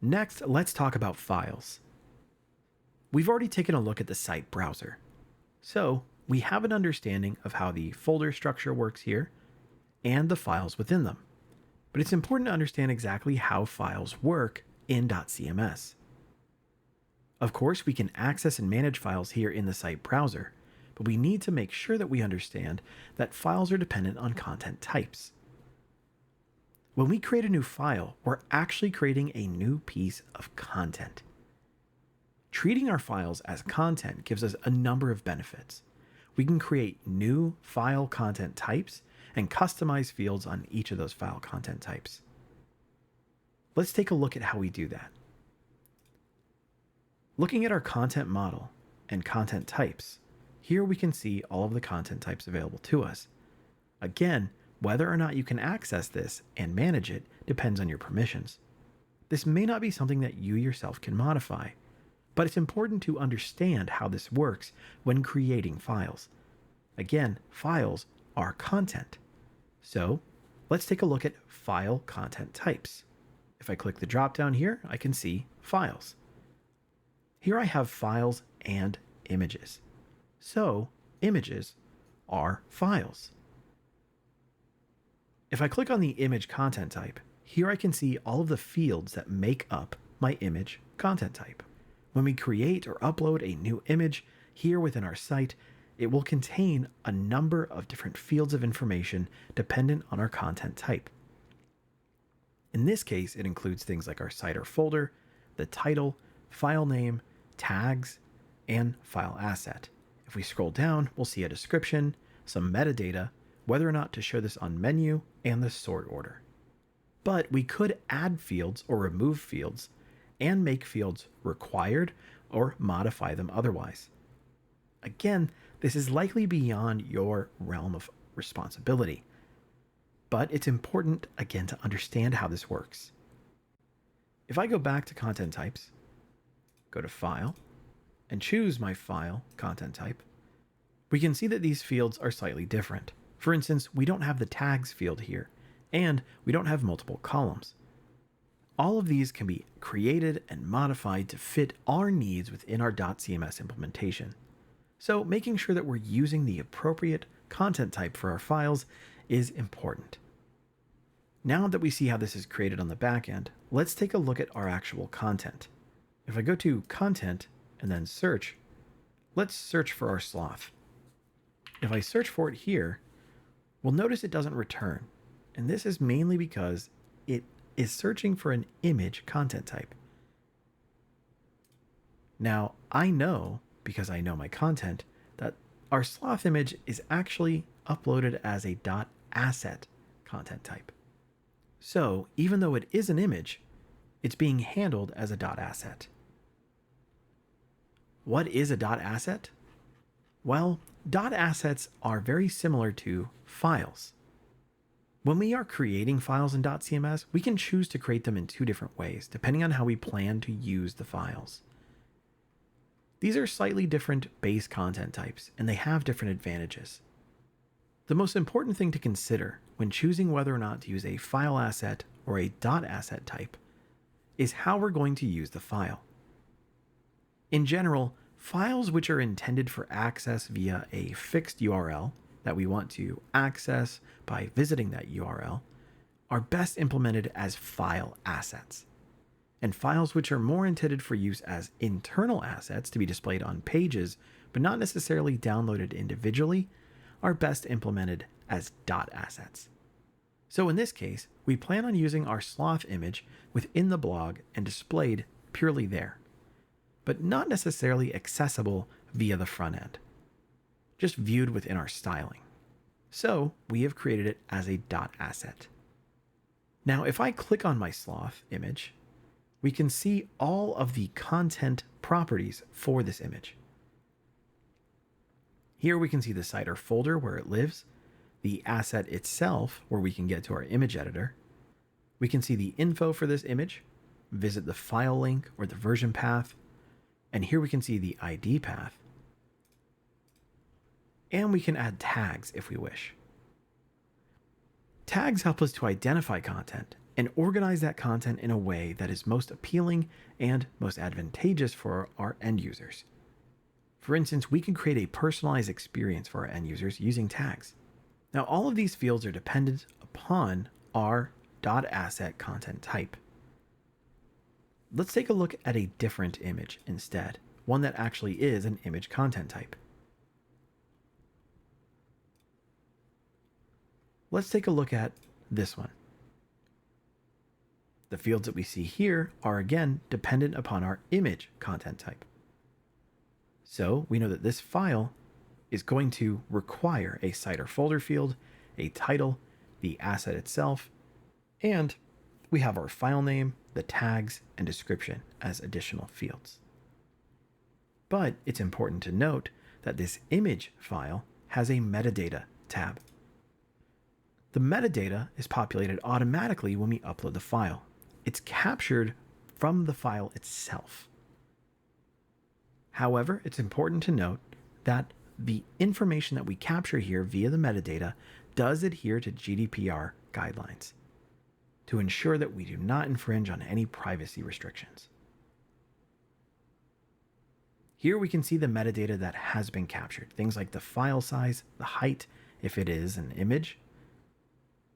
Next, let's talk about files. We've already taken a look at the site browser, so we have an understanding of how the folder structure works here and the files within them. But it's important to understand exactly how files work in dotCMS. Of course, we can access and manage files here in the site browser, but we need to make sure that we understand that files are dependent on content types. When we create a new file, we're actually creating a new piece of content. Treating our files as content gives us a number of benefits. We can create new file content types and customize fields on each of those file content types. Let's take a look at how we do that. Looking at our content model and content types, here we can see all of the content types available to us. Again, whether or not you can access this and manage it depends on your permissions. This may not be something that you yourself can modify, but it's important to understand how this works when creating files. Again, files are content. So let's take a look at file content types. If I click the drop down here, I can see files. Here I have files and images. So images are files. If I click on the image content type, here I can see all of the fields that make up my image content type. When we create or upload a new image here within our site, it will contain a number of different fields of information dependent on our content type. In this case, it includes things like our site or folder, the title, file name, tags, and file asset. If we scroll down, we'll see a description, some metadata, whether or not to show this on menu, and the sort order. But we could add fields or remove fields and make fields required or modify them otherwise. Again, this is likely beyond your realm of responsibility, but it's important again to understand how this works. If I go back to content types, go to file, and choose my file content type, we can see that these fields are slightly different. For instance, we don't have the tags field here, and we don't have multiple columns. All of these can be created and modified to fit our needs within our dotCMS implementation. So making sure that we're using the appropriate content type for our files is important. Now that we see how this is created on the back end, let's take a look at our actual content. If I go to content and then search, let's search for our sloth. If I search for it here, we'll notice it doesn't return. And this is mainly because it is searching for an image content type. Now, I know, because I know my content, that our sloth image is actually uploaded as a .asset content type. So even though it is an image, it's being handled as a .asset. What is a .asset? Well, .assets are very similar to files. When we are creating files in dotCMS, we can choose to create them in two different ways, depending on how we plan to use the files. These are slightly different base content types, and they have different advantages. The most important thing to consider when choosing whether or not to use a file asset or a .asset type is how we're going to use the file. In general, files which are intended for access via a fixed URL that we want to access by visiting that URL are best implemented as file assets. And files which are more intended for use as internal assets to be displayed on pages, but not necessarily downloaded individually, are best implemented as .assets. So in this case, we plan on using our sloth image within the blog and displayed purely there, but not necessarily accessible via the front end, just viewed within our styling. So we have created it as a .asset. Now, if I click on my sloth image, we can see all of the content properties for this image. Here we can see the site or folder where it lives, the asset itself where we can get to our image editor. We can see the info for this image, visit the file link or the version path, and here we can see the ID path. And we can add tags if we wish. Tags help us to identify content and organize that content in a way that is most appealing and most advantageous for our end users. For instance, we can create a personalized experience for our end users using tags. Now, all of these fields are dependent upon our .asset content type. Let's take a look at a different image instead, one that actually is an image content type. Let's take a look at this one. The fields that we see here are again dependent upon our image content type. So we know that this file is going to require a site or folder field, a title, the asset itself, and we have our file name, the tags, and description as additional fields. But it's important to note that this image file has a metadata tab. The metadata is populated automatically when we upload the file. It's captured from the file itself. However, it's important to note that the information that we capture here via the metadata does adhere to GDPR guidelines to ensure that we do not infringe on any privacy restrictions. Here we can see the metadata that has been captured, things like the file size, the height, if it is an image.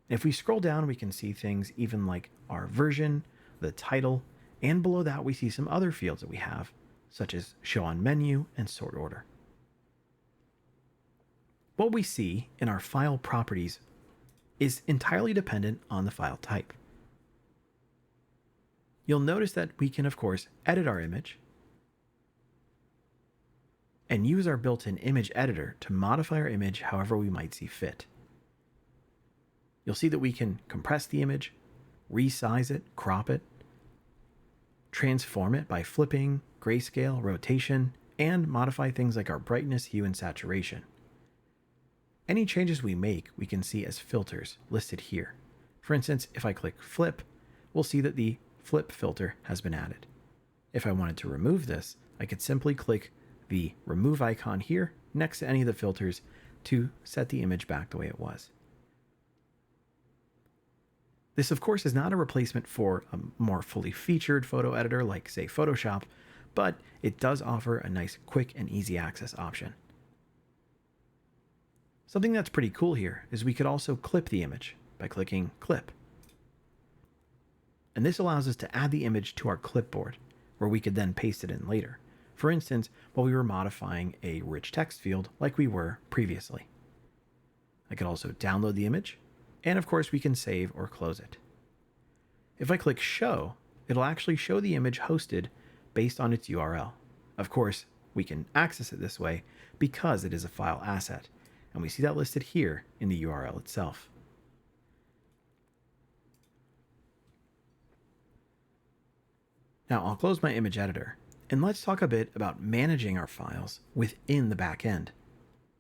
If we scroll down, we can see things even like our version, the title, and below that we see some other fields that we have, such as show on menu and sort order. What we see in our file properties is entirely dependent on the file type. You'll notice that we can, of course, edit our image and use our built-in image editor to modify our image however we might see fit. You'll see that we can compress the image, resize it, crop it, transform it by flipping, grayscale, rotation, and modify things like our brightness, hue, and saturation. Any changes we make, we can see as filters listed here. For instance, if I click flip, we'll see that the flip filter has been added. If I wanted to remove this, I could simply click the remove icon here next to any of the filters to set the image back the way it was. This, of course, is not a replacement for a more fully featured photo editor like, say, Photoshop, but it does offer a nice quick and easy access option. Something that's pretty cool here is we could also clip the image by clicking clip. And this allows us to add the image to our clipboard, where we could then paste it in later. For instance, while we were modifying a rich text field like we were previously. I could also download the image, and of course we can save or close it. If I click show, it'll actually show the image hosted based on its URL. Of course, we can access it this way because it is a file asset, and we see that listed here in the URL itself. Now I'll close my image editor, and let's talk a bit about managing our files within the back end.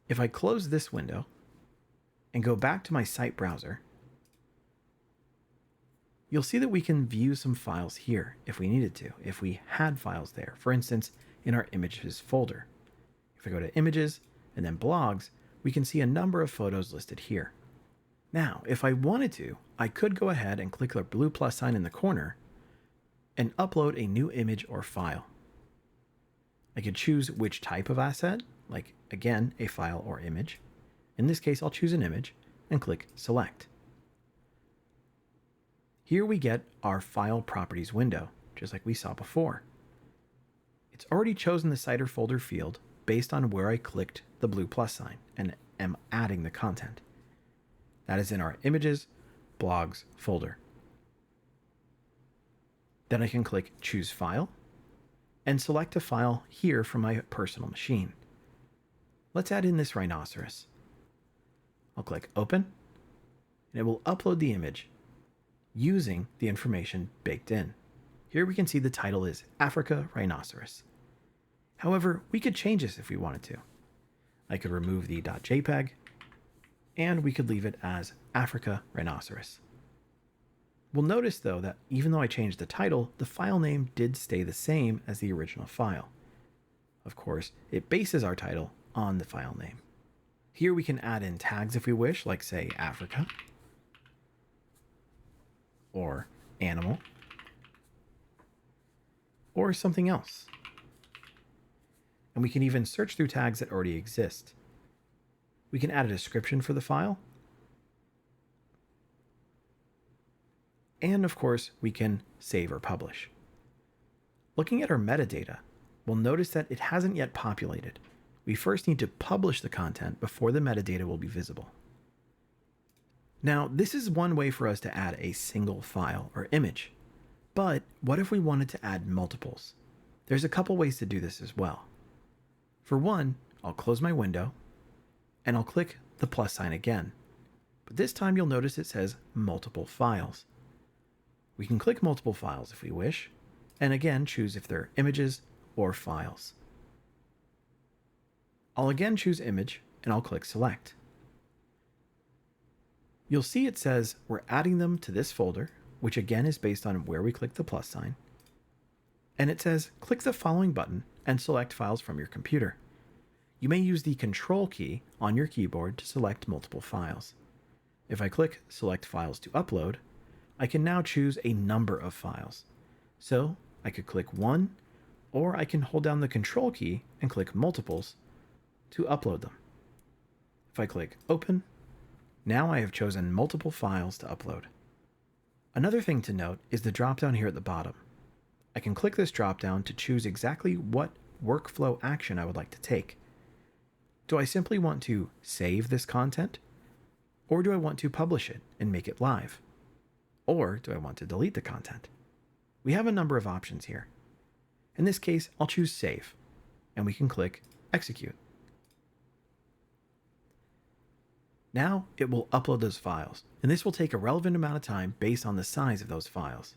If I close this window and go back to my site browser, you'll see that we can view some files here if we needed to, if we had files there, for instance, in our images folder. If I go to images and then blogs, we can see a number of photos listed here. Now, if I wanted to, I could go ahead and click the blue plus sign in the corner and upload a new image or file. I could choose which type of asset, like again, a file or image. In this case, I'll choose an image and click select. Here we get our file properties window, just like we saw before. It's already chosen the site or folder field based on where I clicked the blue plus sign and am adding the content. That is in our images, blogs folder. Then I can click choose file and select a file here from my personal machine. Let's add in this rhinoceros. I'll click open and it will upload the image using the information baked in. Here we can see the title is Africa Rhinoceros. However, we could change this if we wanted to. I could remove the .jpeg and we could leave it as Africa Rhinoceros. We'll notice though that even though I changed the title, the file name did stay the same as the original file. Of course, it bases our title on the file name. Here we can add in tags if we wish, like say Africa, or animal, or something else. And we can even search through tags that already exist. We can add a description for the file. And of course, we can save or publish. Looking at our metadata, we'll notice that it hasn't yet populated. We first need to publish the content before the metadata will be visible. Now, this is one way for us to add a single file or image. But what if we wanted to add multiples? There's a couple ways to do this as well. For one, I'll close my window and I'll click the plus sign again. But this time you'll notice it says multiple files. We can click multiple files if we wish, and again choose if they're images or files. I'll again choose image and I'll click select. You'll see it says we're adding them to this folder, which again is based on where we click the plus sign. And it says click the following button and select files from your computer. You may use the Control key on your keyboard to select multiple files. If I click Select Files to Upload, I can now choose a number of files. So I could click one, or I can hold down the Control key and click Multiples to upload them. If I click Open, now I have chosen multiple files to upload. Another thing to note is the drop-down here at the bottom. I can click this drop-down to choose exactly what workflow action I would like to take. Do I simply want to save this content? Or do I want to publish it and make it live? Or do I want to delete the content? We have a number of options here. In this case, I'll choose Save, and we can click Execute. Now it will upload those files, and this will take a relevant amount of time based on the size of those files.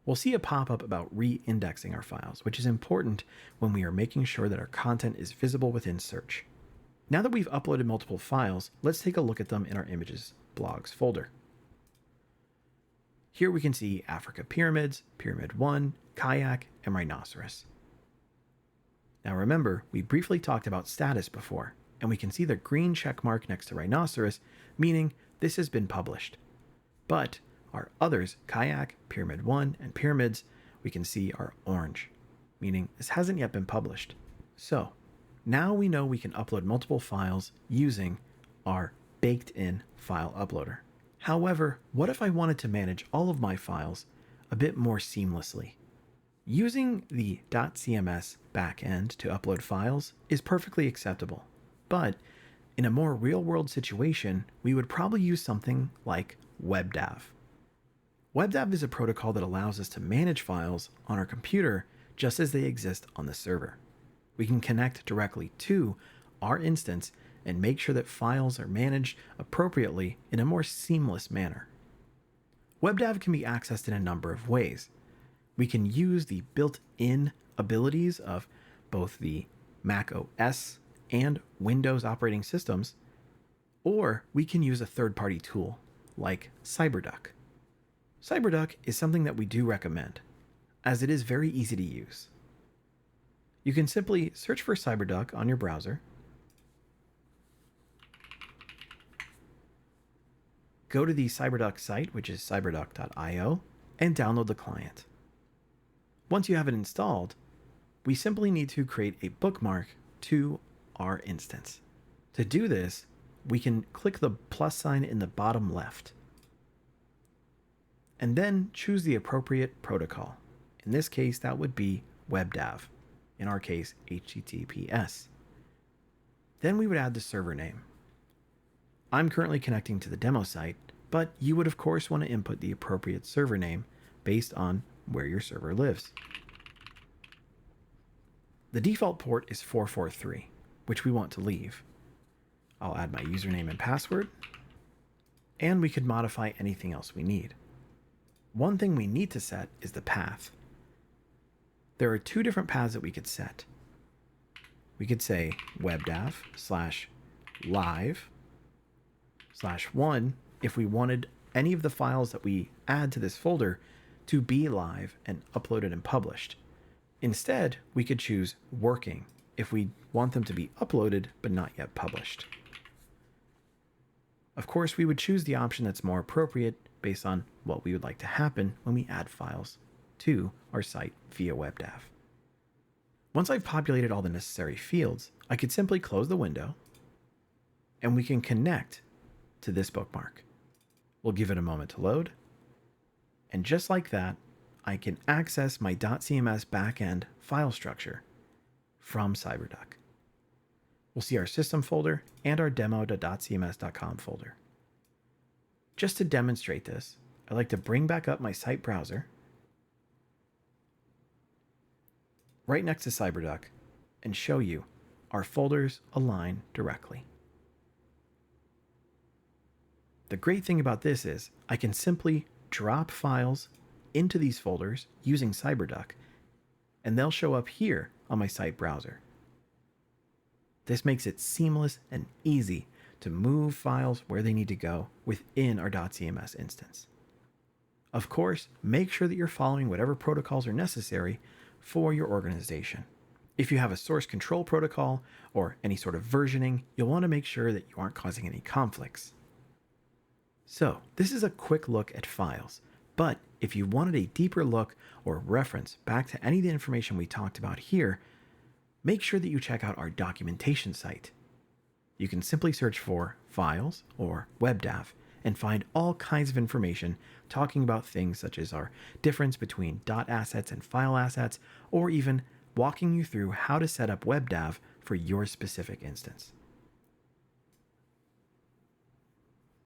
We'll see a pop-up about re-indexing our files, which is important when we are making sure that our content is visible within search. Now that we've uploaded multiple files, let's take a look at them in our Images Blogs folder. Here we can see Africa Pyramids, Pyramid 1, Kayak, and Rhinoceros. Now remember, we briefly talked about status before, and we can see the green check mark next to Rhinoceros, meaning this has been published. But our others, Kayak, Pyramid 1, and Pyramids, we can see are orange, meaning this hasn't yet been published. So now we know we can upload multiple files using our baked-in file uploader. However, what if I wanted to manage all of my files a bit more seamlessly? Using the dotCMS backend to upload files is perfectly acceptable, but in a more real-world situation, we would probably use something like Webdav. Webdav is a protocol that allows us to manage files on our computer just as they exist on the server. We can connect directly to our instance and make sure that files are managed appropriately in a more seamless manner. Webdav can be accessed in a number of ways. We can use the built-in abilities of both the Mac OS and Windows operating systems, or we can use a third-party tool like CyberDuck. CyberDuck is something that we do recommend, as it is very easy to use. You can simply search for CyberDuck on your browser, go to the CyberDuck site, which is cyberduck.io, and download the client. Once you have it installed, we simply need to create a bookmark to our instance. To do this, we can click the plus sign in the bottom left, and then choose the appropriate protocol. In this case, that would be Webdav. In our case, HTTPS. Then we would add the server name. I'm currently connecting to the demo site, but you would of course want to input the appropriate server name based on where your server lives. The default port is 443, which we want to leave. I'll add my username and password, and we could modify anything else we need. One thing we need to set is the path. There are two different paths that we could set. We could say webdav/live/1 if we wanted any of the files that we add to this folder to be live and uploaded and published. Instead, we could choose working if we want them to be uploaded but not yet published. Of course, we would choose the option that's more appropriate based on what we would like to happen when we add files to our site via Webdav. Once I've populated all the necessary fields, I could simply close the window and we can connect to this bookmark. We'll give it a moment to load. And just like that, I can access my dotCMS backend file structure from CyberDuck. We'll see our system folder and our demo.dotcms.com folder. Just to demonstrate this, I'd like to bring back up my site browser right next to CyberDuck and show you our folders align directly. The great thing about this is I can simply drop files into these folders using CyberDuck, and they'll show up here on my site browser. This makes it seamless and easy to move files where they need to go within our dotCMS instance. Of course, make sure that you're following whatever protocols are necessary for your organization. If you have a source control protocol or any sort of versioning, you'll want to make sure that you aren't causing any conflicts. So, this is a quick look at files, but if you wanted a deeper look or reference back to any of the information we talked about here, make sure that you check out our documentation site. You can simply search for files or Webdav and find all kinds of information talking about things such as our difference between dot assets and file assets, or even walking you through how to set up Webdav for your specific instance.